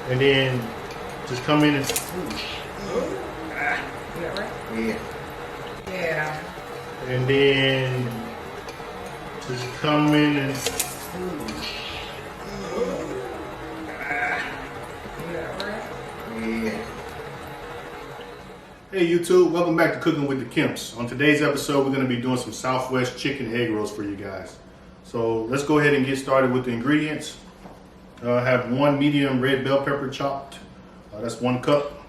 And then just come in and. Is that right? Yeah. Yeah. And then just come in and. Is that right? Yeah. Hey YouTube, welcome back to Cooking with the Kemps. On today's episode, we're going to be doing some Southwest chicken egg rolls for you guys. So let's go ahead and get started with the ingredients. I have one medium red bell pepper chopped. That's 1 cup.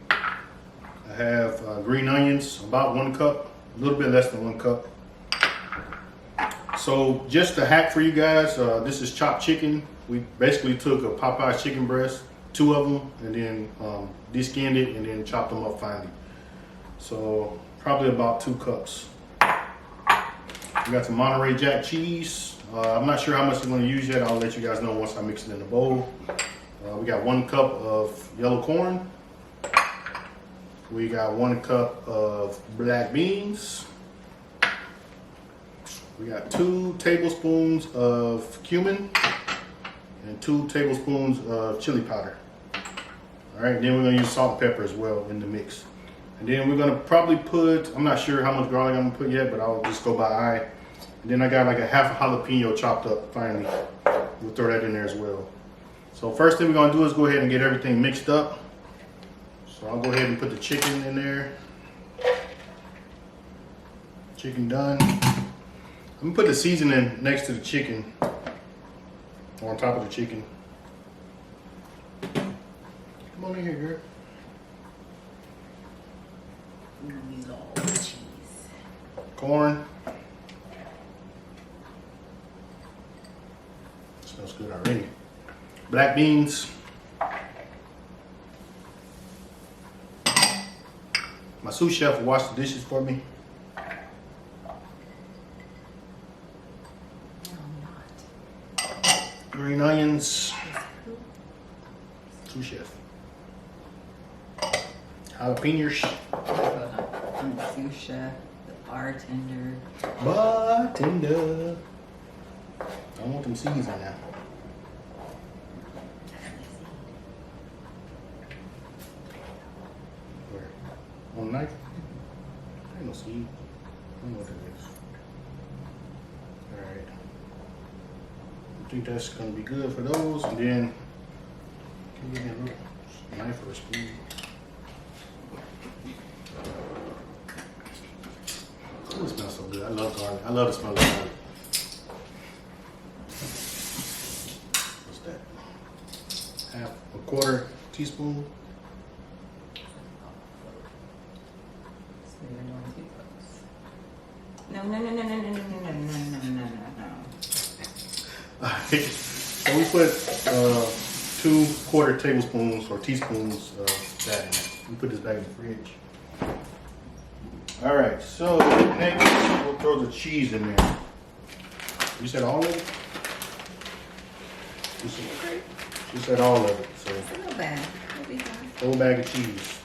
I have green onions, about 1 cup, a little bit less than 1 cup. So just a hack for you guys, this is chopped chicken. We basically took a Popeyes Chicken Breast, 2 of them, and then de-skinned it and then chopped them up finely. So probably about 2 cups. We got some Monterrey Jack Cheese. I'm not sure how much I'm going to use yet. I'll let you guys know once I mix it in the bowl. We got 1 cup of yellow corn. We got 1 cup of black beans. We got 2 tablespoons of cumin and 2 tablespoons of chili powder. All right, then we're going to use salt and pepper as well in the mix. And then we're going to probably put, I'm not sure how much garlic I'm going to put yet, but I'll just go by eye. And then I got like a half a jalapeno chopped up finally. We'll throw that in there as well. So first thing we're going to do is go ahead and get everything mixed up. So I'll go ahead and put the chicken in there. Chicken done. I'm going to put the seasoning next to the chicken. On top of the chicken. Come on in here, girl. We're gonna use all the cheese. Corn. Smells good already. Black beans. My sous chef will wash the dishes for me. No, I'm not. Green onions. Sous chef. Jalapenos. The sous chef, the bartender. Bartender. I want them seeds in there. Where? On the knife? Ain't no seed. I don't know what that is. Alright. I think that's gonna be good for those. And then, can you give me a little knife or a spoon? Oh, it smells so good. I love garlic. I love the smell of garlic. What's that? Half a quarter teaspoon. No. Alright. So we put 2 quarter tablespoons or teaspoons of that in there. We put this back in the fridge. All right, so next we'll throw the cheese in there. You said all of it? She said all of it. So It's a little bad. It'll be fine. whole bag of cheese.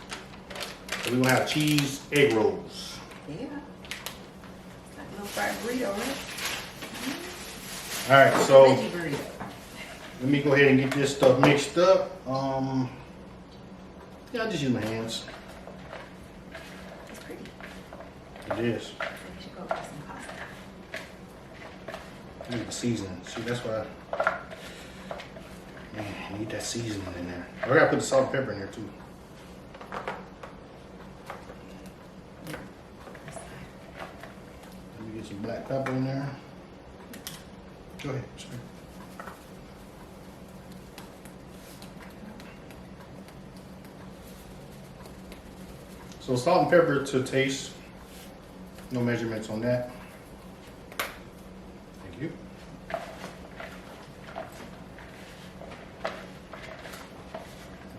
So we're gonna have cheese egg rolls. Yeah. Like a little fried burrito, right? All right, so Veggie burrito. let me go ahead and get this stuff mixed up. Yeah, I'll just use my hands. It's pretty. It is. So we should go get some pasta. I need the seasoning. See, that's why. Man, I need that seasoning in there. I gotta put the salt and pepper in there too. Let me get some black pepper in there. Go ahead. Sorry. So salt and pepper to taste. No measurements on that. Thank you.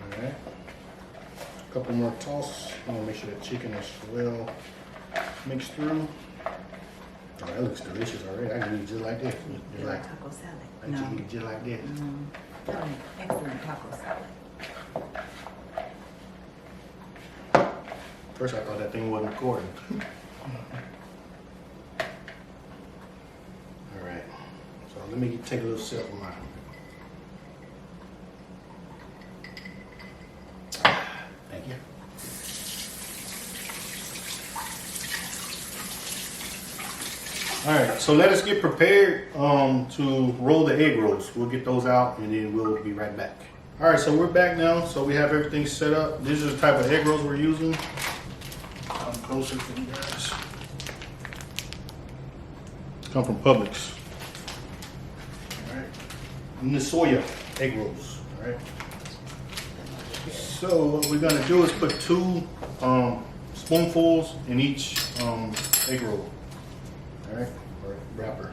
Alright. A couple more toss. I want to make sure that chicken is well mixed through. Oh, that looks delicious already. I can eat it just like that. You like taco salad? I can eat it just like that. Excellent taco salad. First I thought that thing wasn't recording. Alright. So let me take a little sip of my All right, so let us get prepared to roll the egg rolls. We'll get those out and then we'll be right back. All right, so we're back now. So we have everything set up. These are the type of egg rolls we're using. Come closer for you guys. Come from Publix. All right, Nasoya egg rolls. All right. So what we're gonna do is put 2 spoonfuls in each egg roll. All right, or wrapper.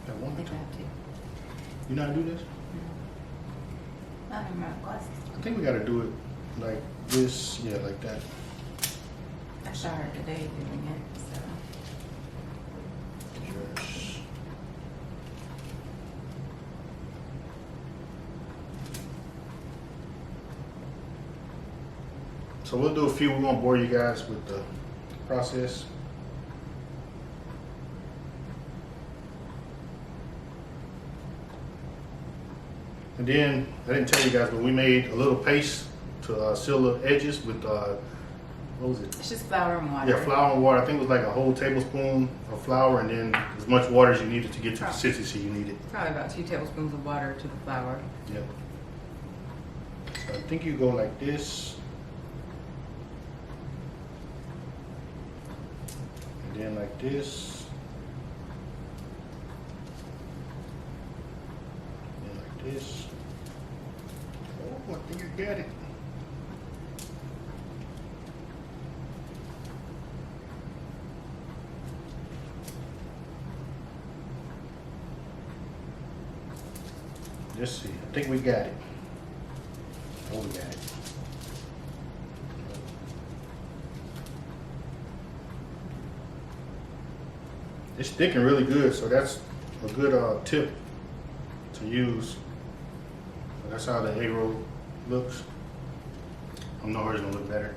Got one picture? You know how to do this? Not in my glasses. I think we gotta do it like this, yeah, like that. I saw her today doing it, so. Yes. So we'll do a few. We won't bore you guys with the process. And then, I didn't tell you guys, but we made a little paste to seal the edges with, what was it? It's just flour and water. Yeah, flour and water. I think it was like a whole tablespoon of flour and then as much water as you needed to get to the consistency you needed. Probably about 2 tablespoons of water to the flour. Yep. So I think you go like this. And then like this. And like this. Oh, I think you got it. Let's see. I think we got it. Oh, we got it. It's sticking really good, so that's a good tip to use. So that's how the egg roll looks. I know hers gonna look better,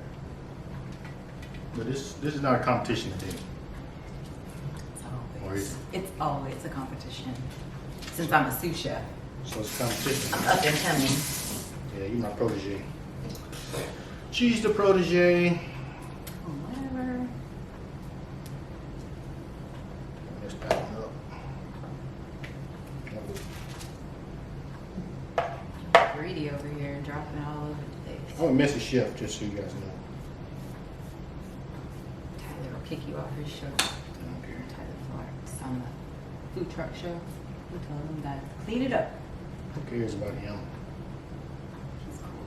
but this is not a competition today. It's always a competition. Since I'm a sous chef. So it's competition. I'm up and coming. Yeah, you my protege. She's the protege. Whatever. Let's tighten up. Greedy over here, dropping all over the place. I'm a messy chef, just so you guys know. Tyler will kick you off his show. Okay. Tyler Clark's on the food truck show. Who told him that? Clean it up. Who cares about him? He's cool.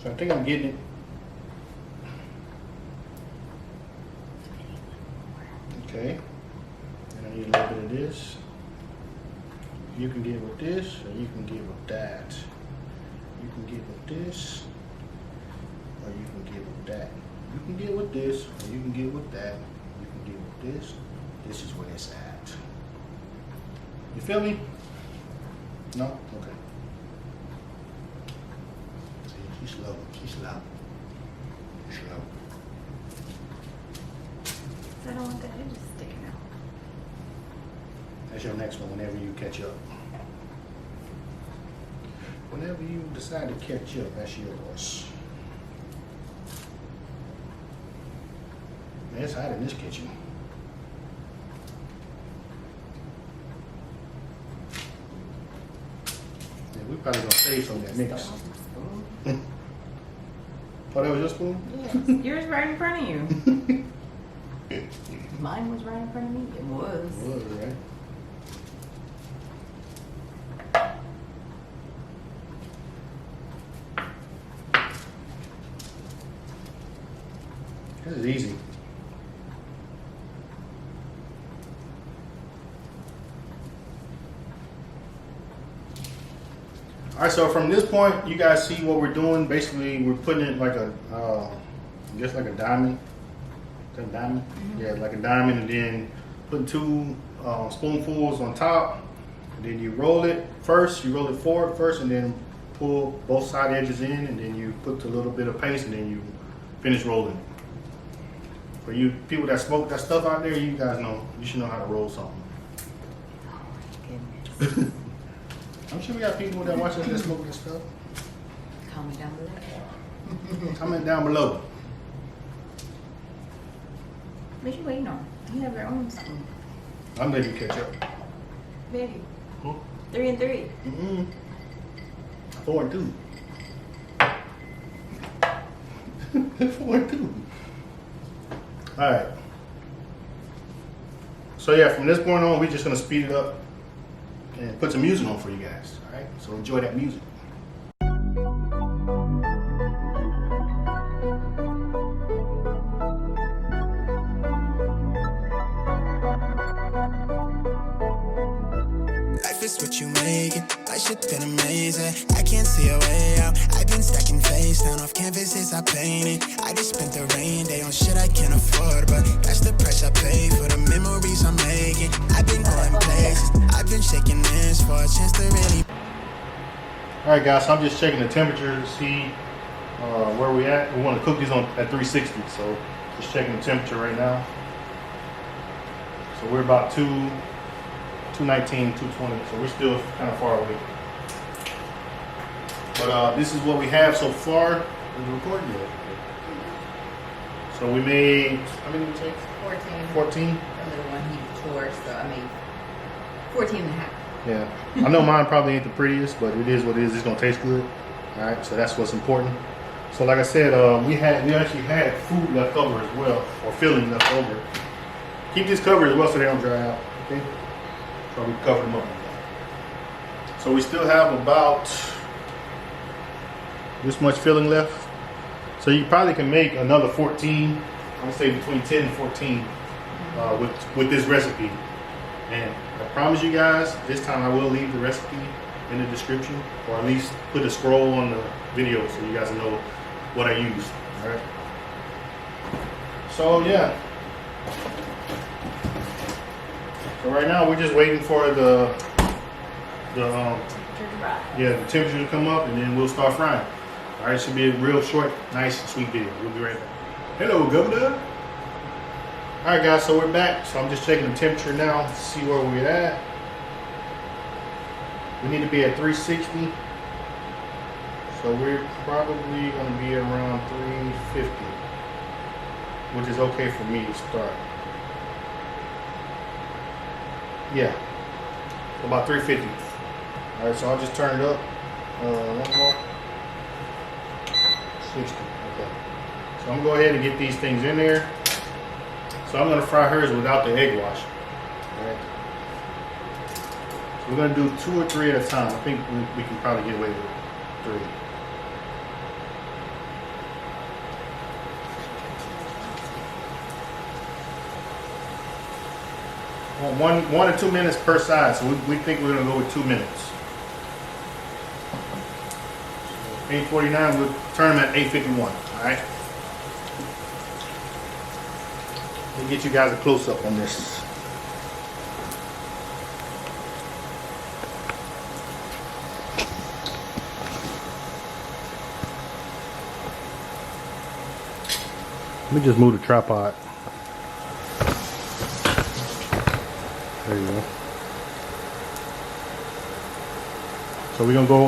So I think I'm getting it. Okay. And I need a little bit of this. You can get with this, or you can get with that. You can get with this, or you can get with that. You can get with this, or you can get with that. You can get with this. This is where it's at. You feel me? No? Okay. See, she's slow. She's slow. She's slow. I don't want the edges sticking out. That's your next one whenever you catch up. Whenever you decide to catch up, that's yours. Man, it's hot in this kitchen. Yeah, we probably gonna save some of that mix. Oh, that was your spoon? Yes, yours right in front of you. Mine was right in front of me. It was. It was, right? This is easy. All right, so from this point, you guys see what we're doing. Basically, we're putting it like a, I guess like a diamond. Is that a diamond? Mm-hmm. Yeah, like a diamond, and then putting 2 spoonfuls on top. And then you roll it first. You roll it forward first, and then pull both side edges in, and then you put a little bit of paste, and then you finish rolling. For you people that smoke that stuff out there, you guys know, you should know how to roll something. Oh my goodness. I'm sure we got people that watch us that smoke this stuff. Comment down below. Comment down below. What you waiting on? You have your own spoon. I'm letting you catch up. Baby. Huh? 3 and 3. 4 and 2. 4 and 2. Alright. So yeah, from this point on, we're just gonna speed it up and put some music on for you guys. Alright? So enjoy that music. Life is what you make it. My shit been amazing. I can't see a way out. I've been stacking face down off canvases I painted. I just spent the rain day on shit I can't afford, but that's the price I pay for the memories I'm making. I've been going places. I've been shaking hands for a chance to really. Alright guys, so I'm just checking the temperature to see where we at. We want to cook these on at 360, so just checking the temperature right now. So we're about 219, 220, so we're still kind of far away. But this is what we have so far. Is it recording yet? So we made, how many did we take? 14. 14? A little one he tore, so I made 14 and a half. Yeah. I know mine probably ain't the prettiest, but it is what it is. It's gonna taste good. Alright, so that's what's important. So like I said, we actually had food left over as well, or filling left over. Keep these covered as well so they don't dry out. Okay? So we covered them up. So we still have about this much filling left. So you probably can make another 14. I would say between 10 and 14 with this recipe. And I promise you guys, this time I will leave the recipe in the description, or at least put a scroll on the video so you guys know what I used. All right. So yeah. So right now we're just waiting for the temperature to come up, and then we'll start frying. All right, it should be a real short, nice, sweet video. We'll be right back. Hello, Governor. All right, guys, so we're back. So I'm just checking the temperature now to see where we're at. We need to be at 360. So we're probably going to be around 350, which is okay for me to start. Yeah, about 350. All right, so I'll just turn it up. One more. 60. Okay. So I'm gonna go ahead and get these things in there. So I'm gonna fry hers without the egg wash. All right. So we're gonna do 2 or 3 at a time. I think we can probably get away with 3. Well, 1 or 2 minutes per side. So we think we're gonna go with 2 minutes. 8:49. We'll turn them at 8:51. All right. Let me get you guys a close up on this. Let me just move the tripod. There you go. So we're gonna go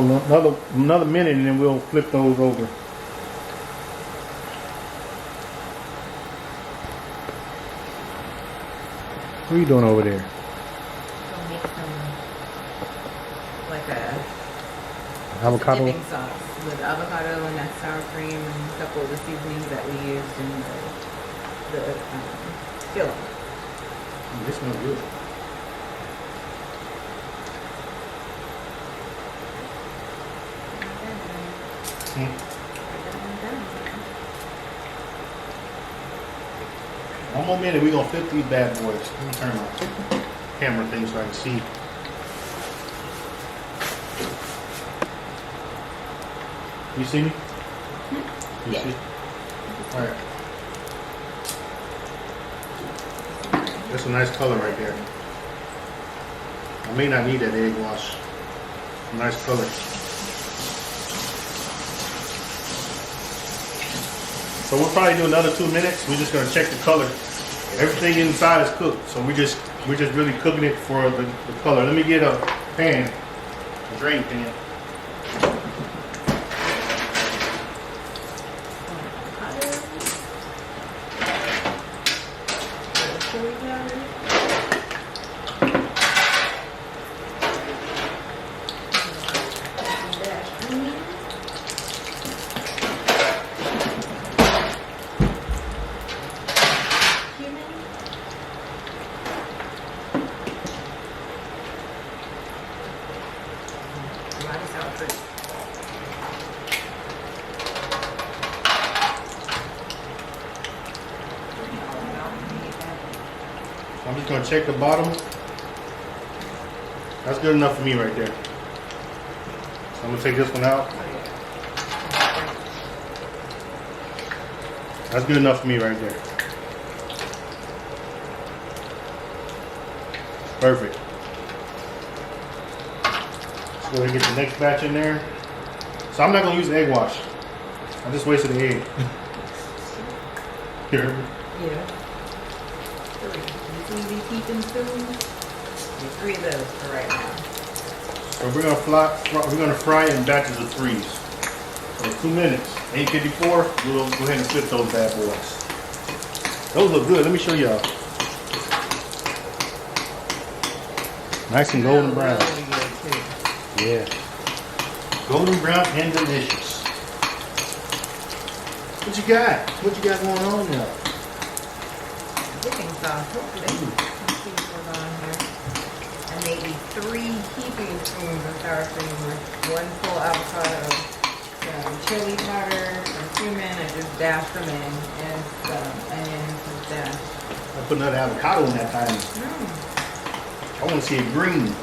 another minute, and then we'll flip those over. What are you doing over there? Gonna make some, like a Avocado? dipping sauce with avocado and that sour cream and a couple of the seasonings that we used in the filling. This smells good. One more minute, we're gonna flip these bad boys. Let me turn my camera thing so I can see. You see me? You Yeah. see? Alright. That's a nice color right there. I may not need that egg wash. Nice color. So we'll probably do another 2 minutes. We're just gonna check the color. Everything inside is cooked, so we're just really cooking it for the color. Let me get a pan, a drain pan. fruit. I'm just gonna check the bottom. That's good enough for me right there. So I'm gonna take this one out. That's good enough for me right there. Perfect. Let's go ahead and get the next batch in there. So I'm not gonna use the egg wash. I just wasted the egg. Here. Yeah. 3. You see these heaping spoons? 3 of those for right now. So we're gonna fry in batches of 3s. So 2 minutes, 8:54. We'll go ahead and flip those bad boys. Those look good. Let me show y'all. Nice and golden brown. Really good too. Yeah. Golden brown and delicious. What you got? What you got going on now? Dipping sauce, hopefully. Let's see what's on here. And maybe 3 heaping spoons of sour cream with 1 full avocado, some chili powder, some cumin. I just dashed them in, and some onions and dash. I put another avocado in that time. I want to see it green.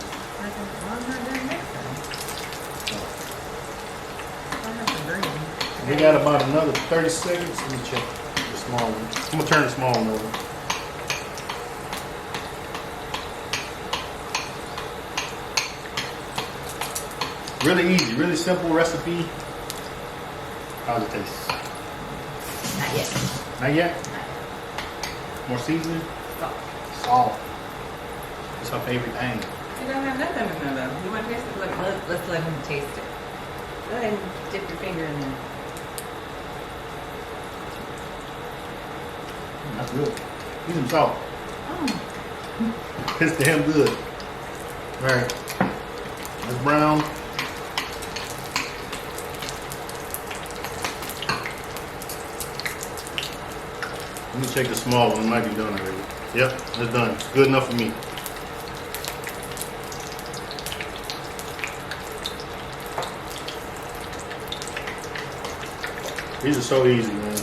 We got about another 30 seconds. Let me check the small one. I'm gonna turn the small one over. Really easy, really simple recipe. How's it taste? Not yet. Not yet? Not yet. More seasoning? Salt. Salt. That's our favorite thing. You don't have nothing in there though. You want to taste it? Let's let him taste it. Go ahead and dip your finger in there. That's good. Need some salt. Oh. It's damn good. Alright. That's brown. Let me check the small one. It might be done already. Yep, it's done. It's good enough for me. These are so easy, man.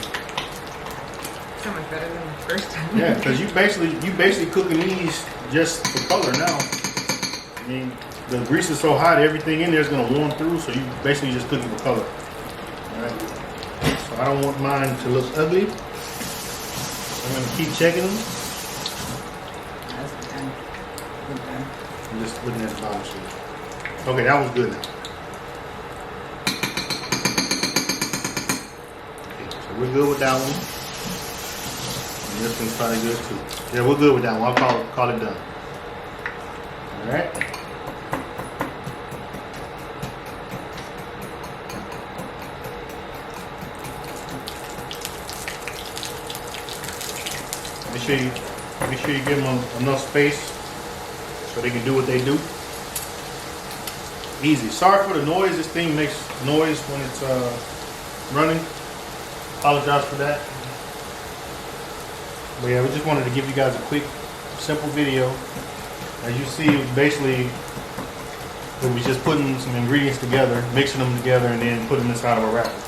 So much better than the first time. Yeah, because you basically cooking these just for color now. I mean, the grease is so hot, everything in there is gonna warm through, so you basically just cooking for color. Alright. So I don't want mine to look ugly. I'm gonna keep checking them. That's done. Good done. I'm just looking at the bottom sheet. Okay, that was good now. Okay, so we're good with that one. And this one's probably good too. Yeah, we're good with that one. I'll call it done. Alright. Make sure you give them enough space so they can do what they do. Easy. Sorry for the noise. This thing makes noise when it's running. Apologize for that. But yeah, we just wanted to give you guys a quick, simple video. As you see, basically, it was just putting some ingredients together, mixing them together, and then putting them inside of a wrapper.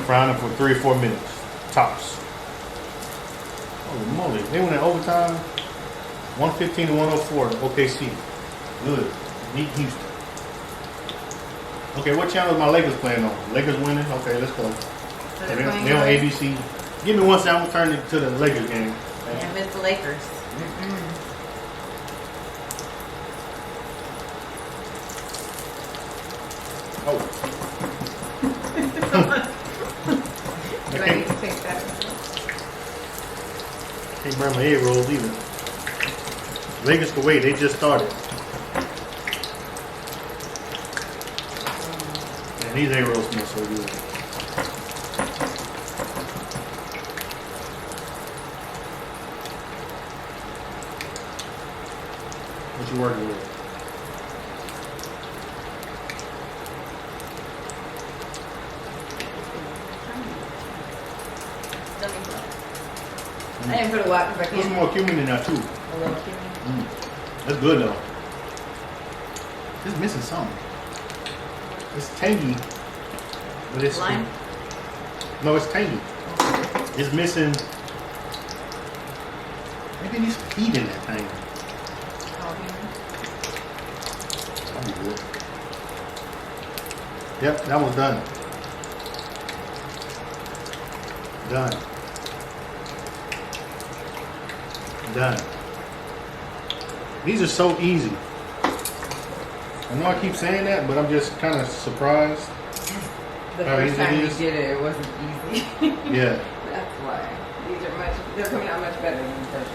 Frying them for 3 or 4 minutes, tops. Holy moly, they went in overtime. 115 to 104, OKC. Good. Beat Houston. Okay, what channel is my Lakers playing on? Lakers winning? Okay, let's go. So They're on ABC. Give me one second, I'm gonna turn it to the Lakers game. And miss the Lakers. Oh. Do I need to take that? Can't burn my egg rolls either. Lakers can wait, they just started. Man, these egg rolls smell so good. What you working with? I didn't put a lot because I Put some can't. more cumin in there too. A little cumin. That's good though. Just missing something. It's tangy, but it's Lime? No, it's tangy. It's missing. Maybe it needs some heat in that thing. That'd be good. Yep, that one's done. Done. Done. These are so easy. I know I keep saying that, but I'm just kind of surprised. The How first easy time it you is? did it, it wasn't easy. Yeah, That's why. They're coming out much better than the first.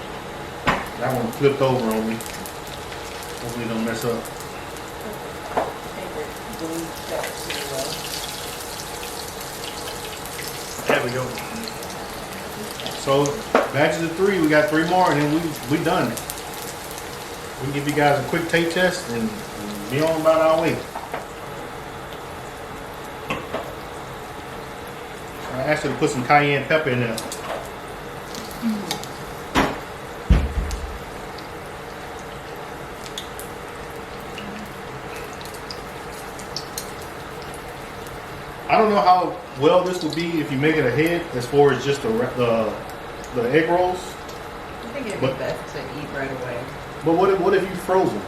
that one flipped over on me. Hopefully it don't mess up. There we go. So batches of 3, we got 3 more, and then we done. We can give you guys a quick taste test and be on about our way. I asked her to put some cayenne pepper in there. I don't know how well this will be if you make it ahead as far as just the egg rolls. I think it'd be best to eat right away. But what if you froze them?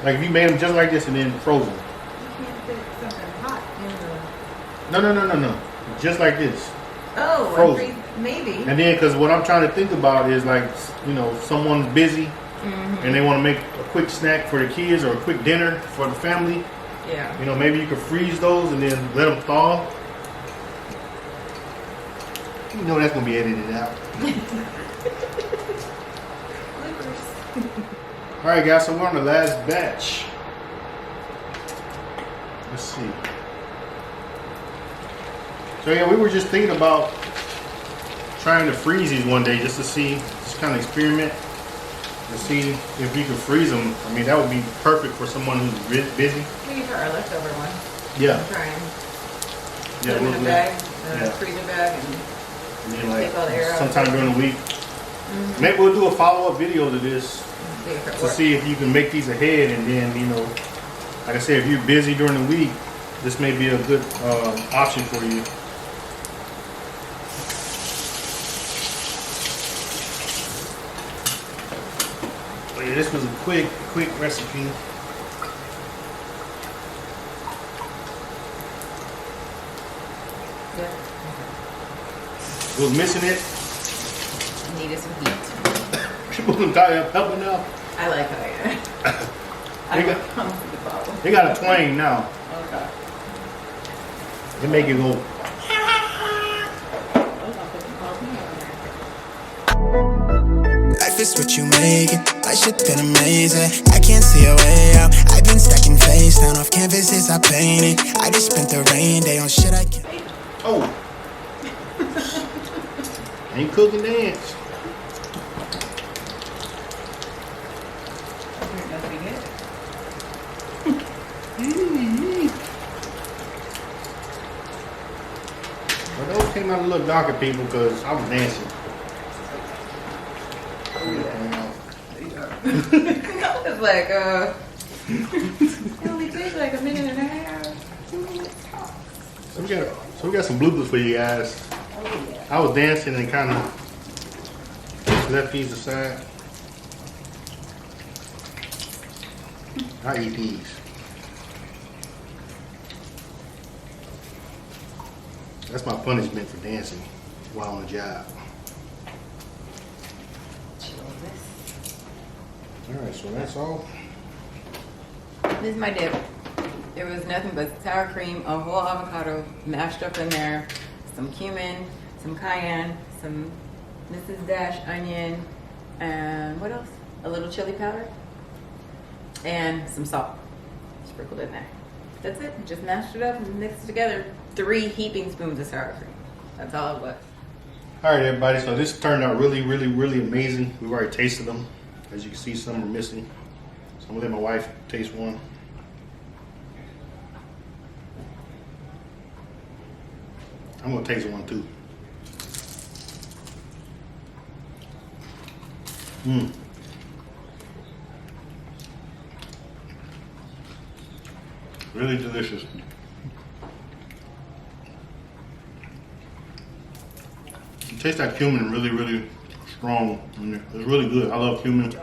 Like if you made them just like this and then froze them? You can't put something hot in the... No. Just like this. Oh, Frozen. Maybe. And then, because what I'm trying to think about is like, you know, someone's busy and they want to make a quick snack for the kids or a quick dinner for the family. Yeah. You know, maybe you could freeze those and then let them thaw. You know that's going to be edited out. All right, guys, so we're on the last batch. Let's see. So yeah, we were just thinking about trying to freeze these one day just to see, just kind of experiment and see if we could freeze them. I mean, that would be perfect for someone who's busy. We use our leftover one. Yeah. Try and Yeah, put them in a we'll- bag, yeah. freezer bag, And then like take all the air out. sometime during the week. Maybe we'll do a follow-up video to this see if it to works. see if you can make these ahead, and then, you know, like I said, if you're busy during the week, this may be a good option for you. But yeah, this was a quick recipe. Yeah. Was missing it. Needed some heat. People can cayenne pepper now. I like cayenne. I They don't got- come to the bottle. They got a twang now. Okay. They make it go. Life is what you make it. My shit been amazing. I can't see a way out. I've been stacking face down off canvases I painted. I just spent the rain day on shit I can't. Oh. Ain't cooking dance. It must be good. Well, those came out a little darker, people, because I was dancing. It's like, it only takes like a minute and a half. 2 minutes tops. So we got some bloopers for you guys. Oh, yeah. I was dancing and kind of left these aside. I eat these. That's my punishment for dancing while on the job. Alright, so that's all. This is my dip. It was nothing but sour cream, a whole avocado mashed up in there, some cumin, some cayenne, some Mrs. Dash onion, and what else? A little chili powder, and some salt sprinkled in there. That's it. Just mashed it up and mixed it together. 3 heaping spoons of sour cream. That's all it was. Alright, everybody, so this turned out really amazing. We've already tasted them. As you can see, some are missing. So I'm gonna let my wife taste one. I'm gonna taste one too. Really delicious. It tastes like cumin, really, really strong. It's really good. I love cumin. I don't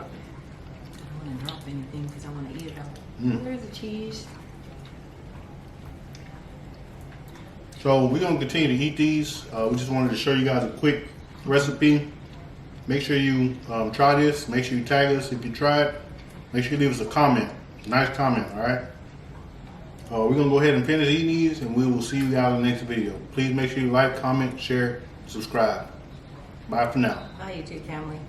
want to drop anything because I want to eat it all. There's the cheese. So we're gonna continue to eat these. We just wanted to show you guys a quick recipe. Make sure you try this. Make sure you tag us if you try it. Make sure you leave us a comment. Nice comment, all right? We're gonna go ahead and finish eating these, and we will see you guys in the next video. Please make sure you like, comment, share, subscribe. Bye for now. Bye, YouTube family.